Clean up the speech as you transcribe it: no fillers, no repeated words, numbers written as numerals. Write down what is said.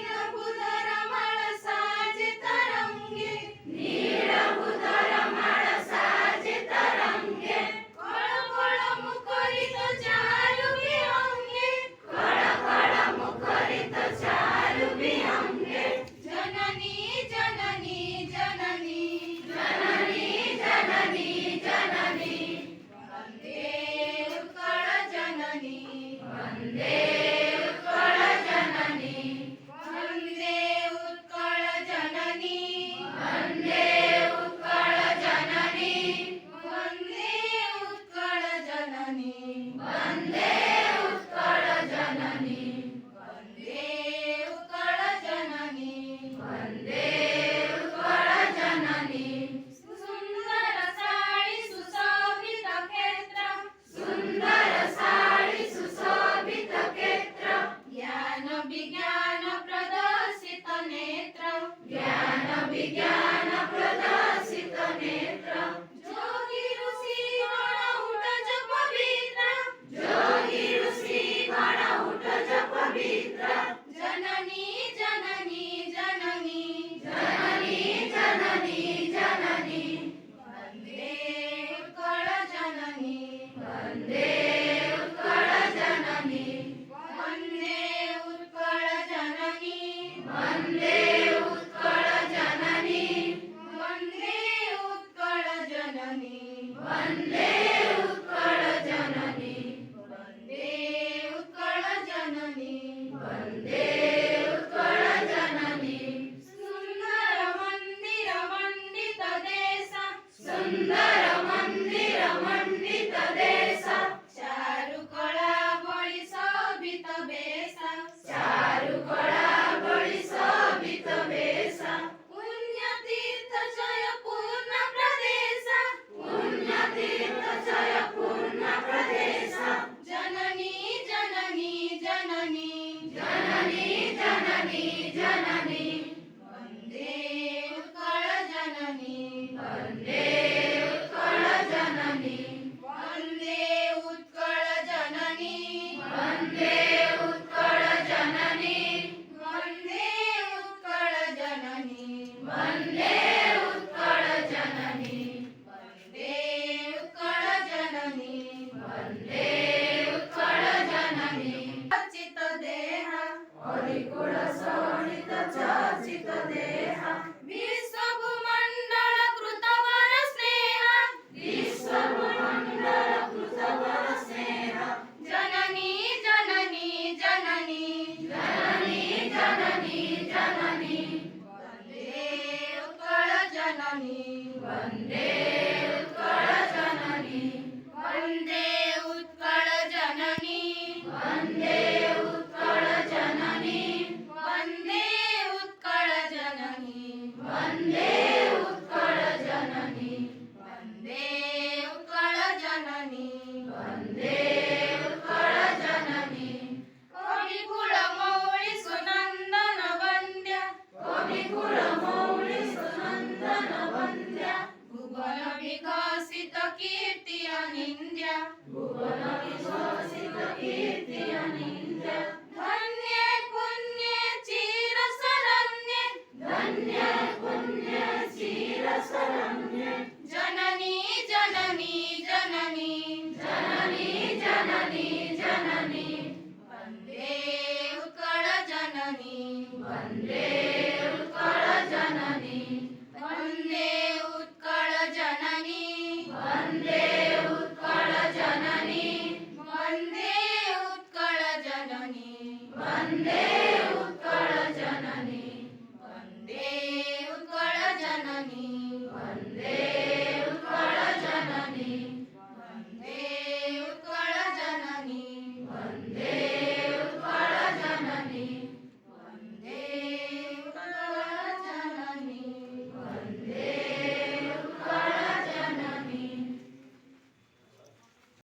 नीळभूधरमळ साजे तरंगे कळकळ मुखरित चालू विहंगे जननी जननी जननी वंदे उत्कल जननी वंदे उत्कल जननी वंदे उत्कल जननी वंदे उत्कल जननी वंदे उत्कल जननी वंदे उत्कल जननी वंदे उत्कल जननी वंदे उत्कल जननी सुंदर साडी सुशोभित क्षेत्र ज्ञान विज्ञान प्रदर्शित नेत्र जोगी ऋषी गण उठ जप पवित्र जननी जननी जननी वंदे उत्कल जननी वंदे उत्कल जननी वंदे उत्कल जननी वंदे उत्कल जननी वंदे उत्कल जननी वंदे उत्कल जननी वंदे उत्कल जननी वंदे उत्कल जननी सुंदर मंदिर मंडित देश चारुकला बळी शोभित बेश पुण्यतीर्थ जय पूर्ण प्रदेश जननी जननी जननी वंदे उत्कल जननी वंदे उत्कल जननी वंदे उत्कल जननी वंदे उत्कल जननी वंदे उत्कल जननी वंदे उत्कल जननी वंदे उत्कल जननी वंदे उत्कल जननी चर्चित देह हरिकुल शोणित चर्चित देह विश्वभूमंडल कृतवर स्नेह जननी जननी जननी वंदे उत्कल जननी वंदे उत्कल जननी वंदे उत्कल जननी वंदे उत्कल जननी वंदे उत्कल जननी वंदे उत्कल जननी वंदे उत्कल जननी वंदे उत्कल जननी कविकुल मौळी सुनंदन वंद्य भुवन विकसित कीर्ति अनिंद्य धन्य पुण्य चिर शरण्य जननी जननी वंदे उत्कल जननी वंदे उत्कल जननी वंदे उत्कल जननी वंदे उत्कल जननी वंदे उत्कल जननी वंदे